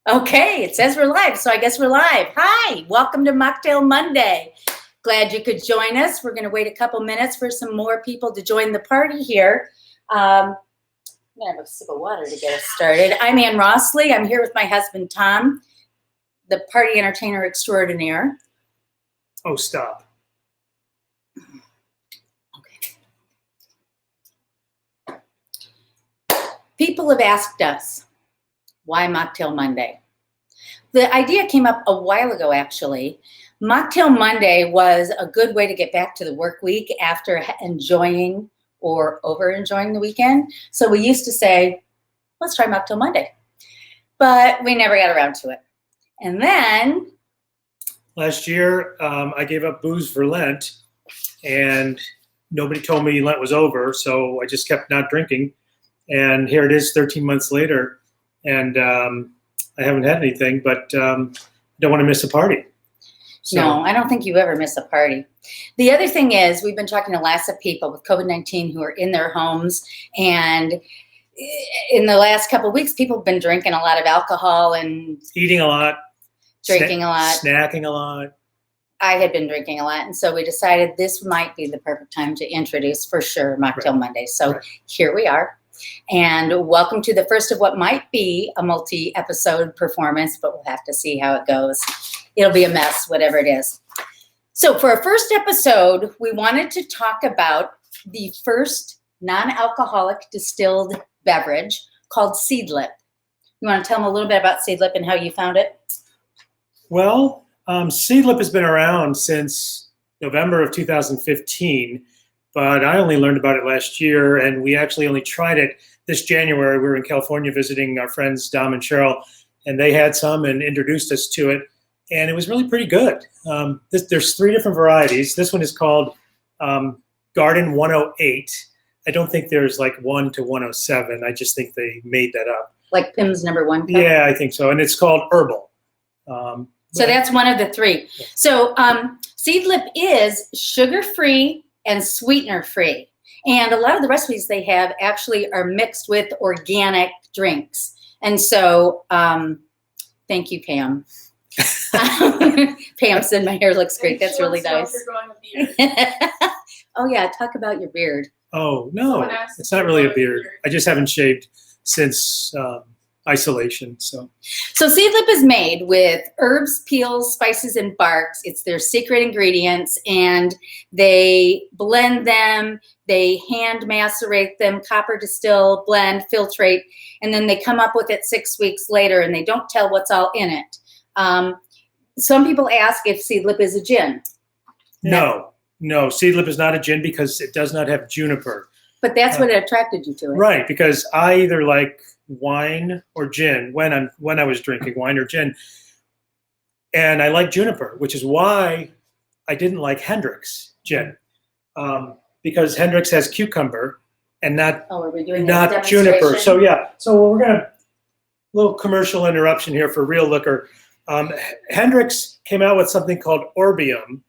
Okay, it says we're live, so I guess we're live. Hi, welcome to Mocktail Monday. Glad you could join us. We're going to wait a couple minutes for some more people to join the party here. I'm going to have a sip of water to get us started. I'm Anne Rossley. I'm here with my husband, Tom, the party entertainer extraordinaire. Oh, stop. Okay. People have asked us, why Mocktail Monday? The idea came up a while ago, actually. Mocktail Monday was a good way to get back to the work week after enjoying or over-enjoying the weekend. So we used to say, let's try Mocktail Monday. But we never got around to it. And then last year, I gave up booze for Lent, and nobody told me Lent was over, so I just kept not drinking. And here it is 13 months later. And I haven't had anything, but don't want to miss a party. So. No, I don't think you ever miss a party. The other thing is, we've been talking to lots of people with COVID-19 who are in their homes, and in the last couple of weeks, people have been drinking a lot of alcohol and eating a lot, drinking a lot, snacking a lot. I had been drinking a lot, and so we decided this might be the perfect time to introduce, for sure, Mocktail Monday. So here we are. And welcome to the first of what might be a multi-episode performance, but we'll have to see how it goes. It'll be a mess, whatever it is. So for our first episode, we wanted to talk about the first non-alcoholic distilled beverage called Seedlip. You want to tell them a little bit about Seedlip and how you found it? Well, Seedlip has been around since November of 2015. But I only learned about it last year, and we actually only tried it this January. We were in California visiting our friends Dom and Cheryl, and they had some and introduced us to it, and it was really pretty good. There's 3 different varieties. This one is called Garden 108. I don't think there's like 1 to 107. I just think they made that up. Like Pim's number 1 cup? Yeah, I think so, and it's called Herbal. So that's one of the 3. Yeah. So Seedlip is sugar-free and sweetener-free. And a lot of the recipes they have actually are mixed with organic drinks. And so, thank you, Pam. Pam said my hair looks great. That's really nice. Oh, yeah, talk about your beard. Oh, no, it's not really a beard. I just haven't shaved since isolation. So Seedlip is made with herbs, peels, spices, and barks. It's their secret ingredients, and they blend them, they hand macerate them, copper distill, blend, filtrate, and then they come up with it 6 weeks later, and they don't tell what's all in it. Some people ask if Seedlip is a gin. No, Seedlip is not a gin because it does not have juniper. But that's what attracted you to it. Right, because I either like wine or gin when I was drinking wine or gin, and I like juniper, which is why I didn't like Hendrick's gin, because Hendrick's has cucumber and not juniper. So yeah, so we're gonna little commercial interruption here for real liquor. Hendrick's came out with something called Orbium,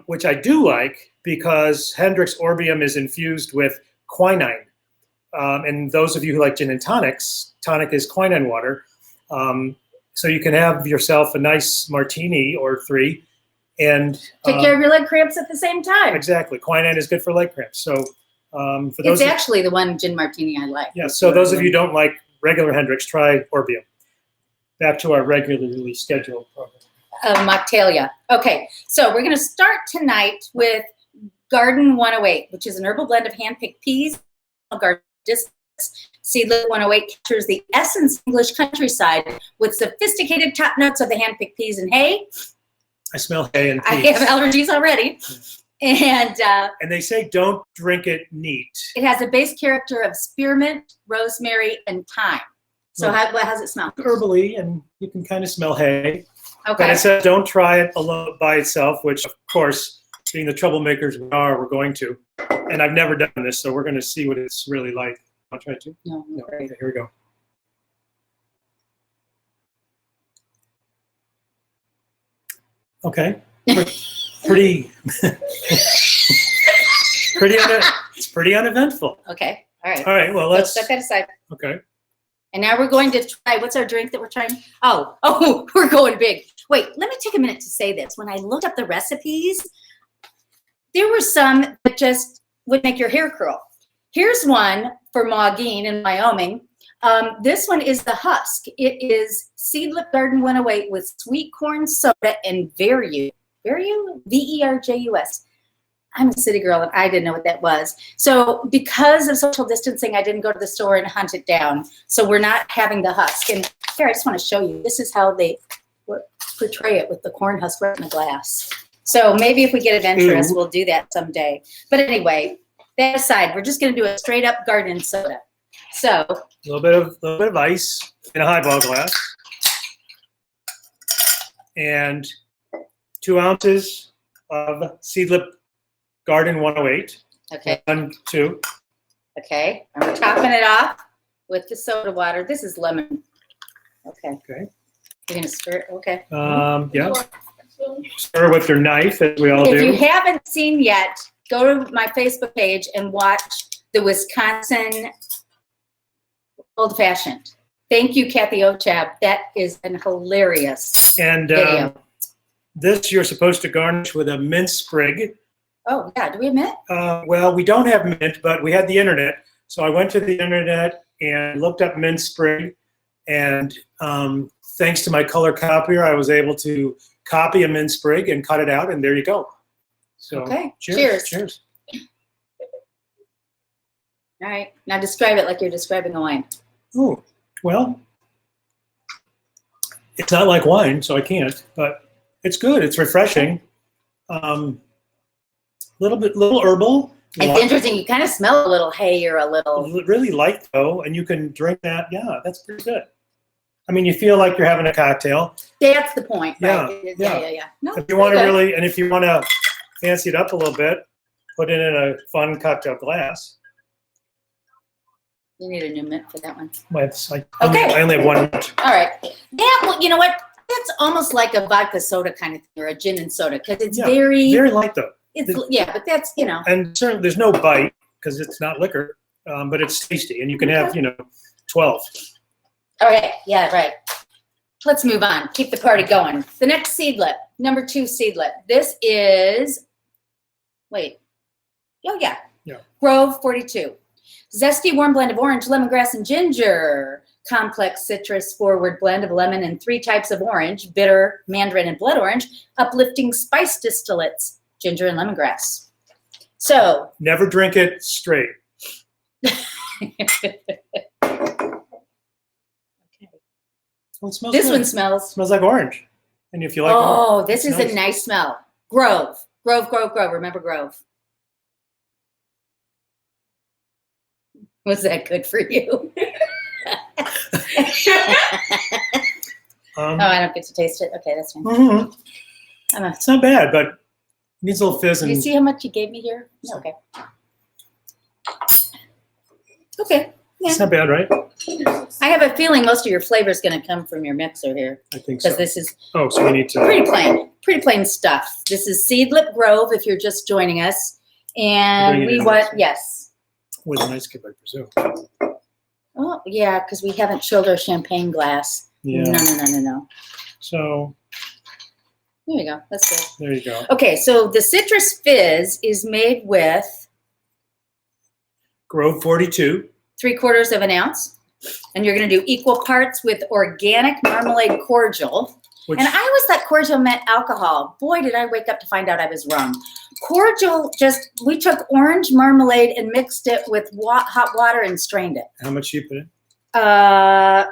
which I do like because Hendrick's Orbium is infused with quinine. And those of you who like gin and tonics, tonic is quinine water. So you can have yourself a nice martini or 3 and take care of your leg cramps at the same time. Exactly. Quinine is good for leg cramps. So for those, it's actually the one gin martini I like. Yeah. So those of you who don't like regular Hendrick's, try Orbium. Back to our regularly scheduled program. Mocktail. Okay. So we're going to start tonight with Garden 108, which is an herbal blend of hand-picked peas, garden. Seedlip 108 captures the essence of English countryside with sophisticated top notes of the hand-picked peas and hay. I smell hay and peas. I have allergies already. And they say don't drink it neat. It has a base character of spearmint, rosemary, and thyme. So how's it smell? Herbally, and you can kind of smell hay. Okay. But it says don't try it alone by itself, which, of course, being the troublemakers we are, we're going to. And I've never done this, so we're going to see what it's really like. I'll try to. No. Okay, here we go. Okay. Pretty. It's pretty uneventful. Okay. All right. All right. Well, let's set that aside. Okay. And now we're going to try, what's our drink that we're trying? Oh, we're going big. Wait, let me take a minute to say this. When I looked up the recipes, there were some that just would make your hair curl. Here's one for Maugeen in Wyoming. This one is the husk. It is Seedlip Garden 108 with sweet corn soda and Verjus. Verjus? V-E-R-J-U-S. I'm a city girl and I didn't know what that was. So because of social distancing, I didn't go to the store and hunt it down. So we're not having the husk. And here, I just want to show you. This is how they portray it with the corn husk right in the glass. So maybe if we get adventurous, we'll do that someday. But anyway, that aside, we're just going to do a straight up garden soda. So a little bit of ice in a highball glass, and 2 ounces of Seedlip Garden 108. Okay. 1, 2. Okay. And we're topping it off with the soda water. This is lemon. Okay. Okay. You're gonna stir it. Okay. Yeah. Stir with your knife, as we all do. If you haven't seen yet, go to my Facebook page and watch the Wisconsin Old Fashioned. Thank you, Kathy Ochab. That is an hilarious video. This you're supposed to garnish with a mint sprig. Oh, yeah. Do we have mint? Well, we don't have mint, but we had the internet. So I went to the internet and looked up mint sprig. And thanks to my color copier, I was able to copy a mint sprig and cut it out. And there you go. So, okay. Cheers. Cheers. All right. Now describe it like you're describing a wine. Oh, well, it's not like wine, so I can't. But it's good. It's refreshing. Little herbal. It's interesting. You kind of smell a little hay or a little. Really light though, and you can drink that. Yeah, that's pretty good. I mean, you feel like you're having a cocktail. That's the point. Yeah, right? yeah. No, if you want to really, and if you want to fancy it up a little bit, put it in a fun cocktail glass. You need a new mint for that one. I only have 1 mint. All right. Yeah. Well, you know what? That's almost like a vodka soda kind of thing, or a gin and soda, because it's very light though. But that's, And certainly there's no bite because it's not liquor, but it's tasty, and you can have 12. All right. Yeah. Right. Let's move on. Keep the party going. The next Seedlip, number 2 Seedlip. This is. Wait. Oh yeah. Yeah. Grove 42. Zesty warm blend of orange, lemongrass, and ginger. Complex citrus forward blend of lemon and 3 types of orange, bitter, mandarin, and blood orange. Uplifting spice distillates, ginger and lemongrass. So. Never drink it straight. Okay. Well, it smells this good. one smells like orange. And if you like orange, this is nice. A nice smell. Grove. Remember Grove. Was that good for you? I don't get to taste it. Okay, that's fine. Mm-hmm. It's not bad, but it needs a little fizz. Do you see how much you gave me here? Okay. Okay. Yeah. It's not bad, right? I have a feeling most of your flavor is going to come from your mixer here. I think so. Because this is so we need to pretty plain stuff. This is Seedlip Grove if you're just joining us. And we want, yes. With an ice cube, I presume. Oh, yeah, because we haven't chilled our champagne glass. Yeah. No. So. There you go. That's good. There you go. Okay, so the citrus fizz is made with Grove 42. 3/4 of an ounce. And you're going to do equal parts with organic marmalade cordial. And I always thought cordial meant alcohol. Boy, did I wake up to find out I was wrong. Cordial, we took orange marmalade and mixed it with hot water and strained it. How much you put in? Oh,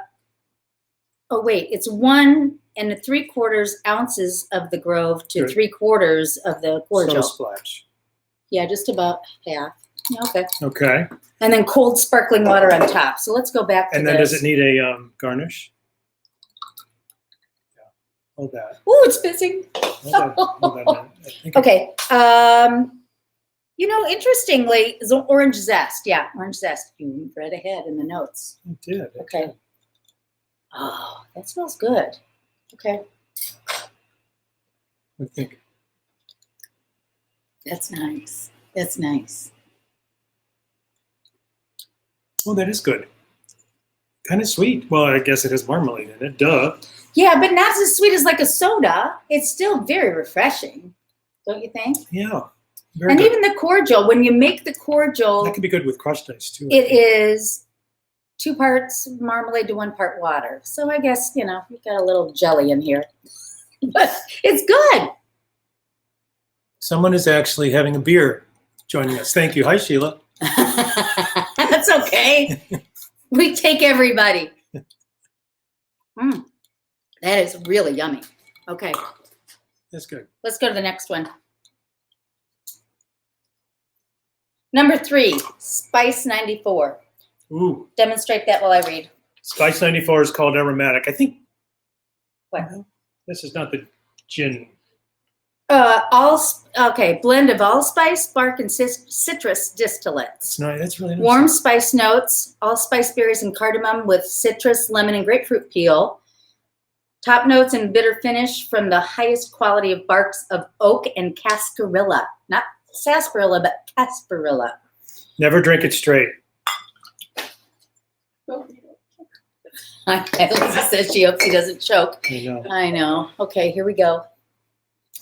wait, it's 1 3/4 ounces of the Grove to 3/4 of the cordial. So splash. Yeah, just about half. Okay. Okay. And then cold sparkling water on top. So let's go back to And then does it need a garnish? Yeah. Hold that. Ooh, it's fizzing. Hold that okay. Interestingly, orange zest. Yeah, orange zest. You read ahead in the notes. I did. Okay. Oh, that smells good. Okay. I think. That's nice. That's nice. Oh, that is good. Kind of sweet. Well, I guess it has marmalade in it. Duh. Yeah, but not as sweet as like a soda. It's still very refreshing, don't you think? Yeah. Very And good. even the cordial, when you make the cordial, That could be good with crushed ice too. it is 2 parts marmalade to 1 part water. So I guess, you know, you got a little jelly in here. But it's good. Someone is actually having a beer joining us. Thank you. Hi, Sheila. That's okay. We take everybody. That is really yummy. Okay, That's good. let's go to the next one. Number 3, Spice 94. Ooh. Demonstrate that while I read. Spice 94 is called Aromatic. I think. What? This is not the gin. Blend of allspice, bark, and citrus distillates. It's not. That's really nice. Warm spice notes, allspice berries and cardamom with citrus, lemon, and grapefruit peel. Top notes and bitter finish from the highest quality of barks of oak and cascarilla. Not sarsaparilla, but cascarilla. Never drink it straight. Lisa says she hopes he doesn't choke. I know. I know. Okay, here we go.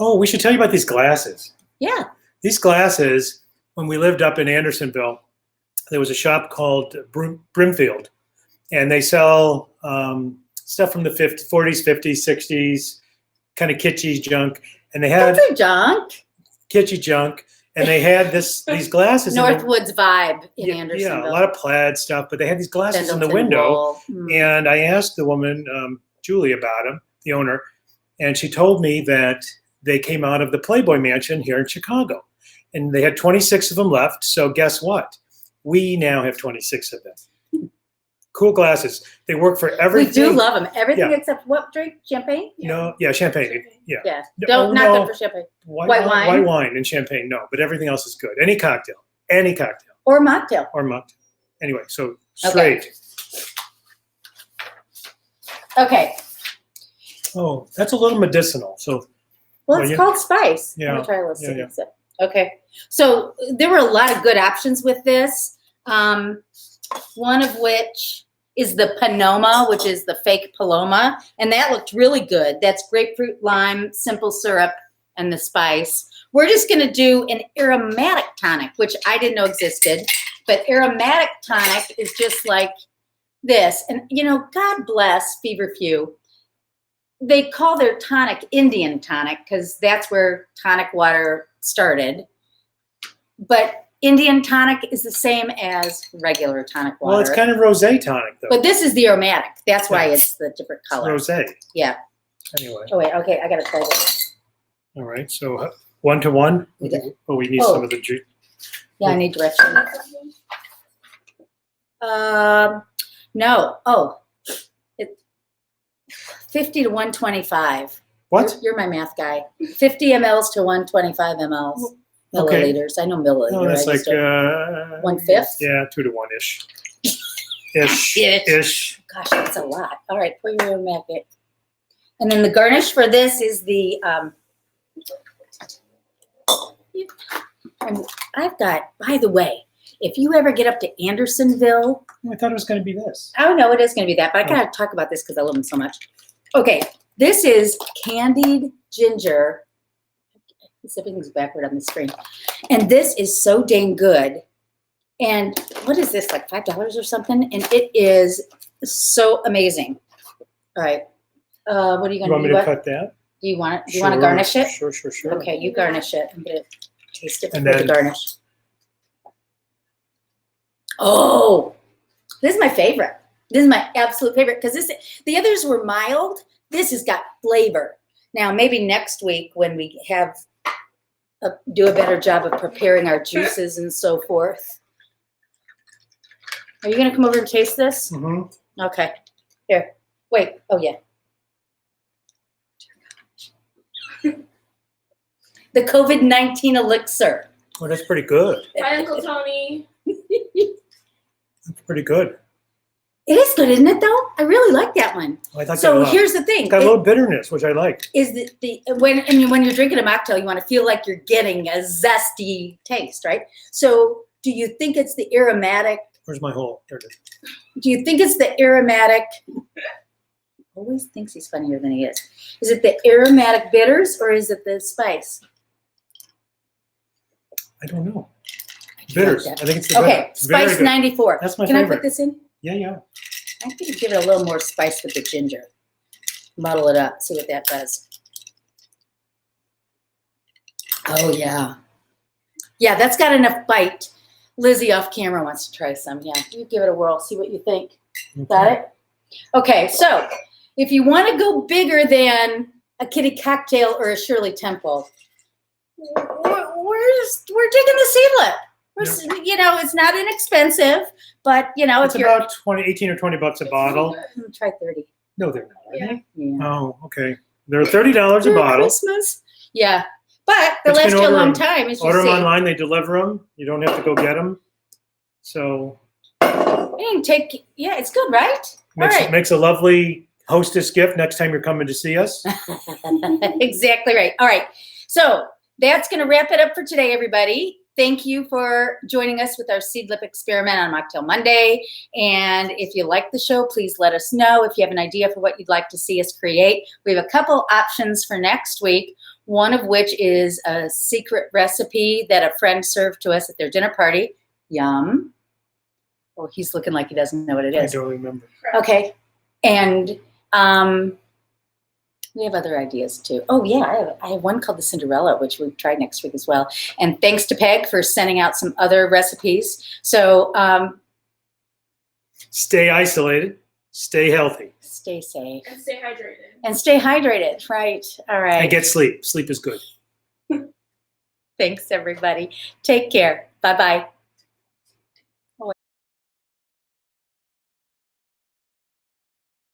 Oh, we should tell you about these glasses. Yeah. These glasses, when we lived up in Andersonville, there was a shop called Brimfield, and they sell stuff from the 40s, 50s, 60s, kind of kitschy junk. And they had Don't say junk. kitschy junk, and they had these glasses. Northwoods vibe in Andersonville. Yeah, a lot of plaid stuff, but they had these glasses in the Pendleton window. wool. And I asked the woman, Julie, about them, the owner, and she told me that they came out of the Playboy Mansion here in Chicago. And they had 26 of them left. So guess what? We now have 26 of them. Cool glasses. They work for everything. We do love them. Everything Yeah. except what drink? Champagne? No, yeah, champagne. Yeah. Yeah. No, Not no. good for champagne. White wine? White wine and champagne, no. But everything else is good. Any cocktail. Any cocktail. Or mocktail. Or mocktail. Anyway, so Okay. straight. Okay. Oh, that's a little medicinal. So Well, Well, it's you- called spice. Yeah, Let me try a little yeah. sip. Okay. So there were a lot of good options with this. One of which is the Panoma, which is the fake Paloma. And that looked really good. That's grapefruit, lime, simple syrup, and the spice. We're just going to do an aromatic tonic, which I didn't know existed. But aromatic tonic is just like this. And, you know, God bless Feverfew. They call their tonic Indian tonic because that's where tonic water started. But Indian tonic is the same as regular tonic water. well, it's kind of rosé tonic though. But this is the aromatic. That's why it's the different color. Rosé. Yeah. Anyway. Oh, wait. Okay. I got to try this. All right. So 1-to-1. We did. Oh, we need Oh. some of the juice. Yeah, I need directions. No. Oh, it's 50 to 125. What? You're my math guy. 50 mLs to 125 mLs. Okay. Milliliters. I know milliliters. No, that's I like just don't- 1/5? Yeah, 2-to-1-ish. Ish. Ish. Ish. Gosh, that's a lot. All right, pour your aromatic. And then the garnish for this is the and I've got, by the way, if you ever get up to Andersonville, I thought it was going to be this. oh no, it is going to be that, but I gotta talk about this because I love them so much. Okay, this is candied ginger. Everything's backward on the screen, and this is so dang good. And what is this, like $5 or something? And it is so amazing. All right, what are you You gonna want do? me to What? cut that? Do you want it? Do you Sure. want to garnish it? Sure, sure, sure. Okay, you garnish it. I'm gonna taste it And before the then- garnish. Oh, this is my favorite. This is my absolute favorite because the others were mild. This has got flavor. Now, maybe next week when we have do a better job of preparing our juices and so forth. Are you gonna come over and taste this? Mm-hmm. Okay. Here. Wait. Oh yeah. The COVID-19 elixir. Oh, that's pretty good. Hi, Uncle Tony. That's pretty good. It is good, isn't it? Though I really like that one. I like that a So lot. here's the thing: It's got a little bitterness, which I like. is when you're drinking a mocktail, you want to feel like you're getting a zesty taste, right? So do you think it's the aromatic Where's my hole? There it is. Do you think it's the aromatic? Always thinks he's funnier than he is. Is it the aromatic bitters or is it the spice? I don't know. Bitters. Like I think it's the okay, bitter. Very spice good. 94. That's my Can favorite. I put this in? Yeah, yeah. I think give it a little more spice with the ginger. Muddle it up. See what that does. Oh, yeah. Yeah, that's got enough bite. Lizzie off camera wants to try some. Yeah, you give it a whirl. See what you think. Okay. Got it? Okay, so if you want to go bigger than a Kitty Cocktail or a Shirley Temple, we're digging the Seedlip. You know, it's not inexpensive, but you know, It's if you're about 18 or 20 bucks a bottle. try 30. No, they're not. Yeah. Yeah. Oh, okay. They're $30 a For bottle. Christmas. Yeah, but they But you last can you a order long them- time. As you Order them see. online. They deliver them. You don't have to go get them. So And take. Yeah, it's good, right? makes a lovely hostess gift next time you're coming to see us. Exactly right. All right. So that's going to wrap it up for today, everybody. Thank you for joining us with our Seedlip experiment on Mocktail Monday. And if you like the show, please let us know. If you have an idea for what you'd like to see us create, we have a couple options for next week. One of which is a secret recipe that a friend served to us at their dinner party. Yum. Oh, he's looking like he doesn't know what it I is. don't remember. Okay. And we have other ideas too. Oh yeah, I have one called the Cinderella, which we've tried next week as well. And thanks to Peg for sending out some other recipes. So Stay isolated. Stay healthy. stay safe. And stay hydrated. And stay hydrated, right? All right. And get sleep. Sleep is good. Thanks, everybody. Take care. Bye-bye.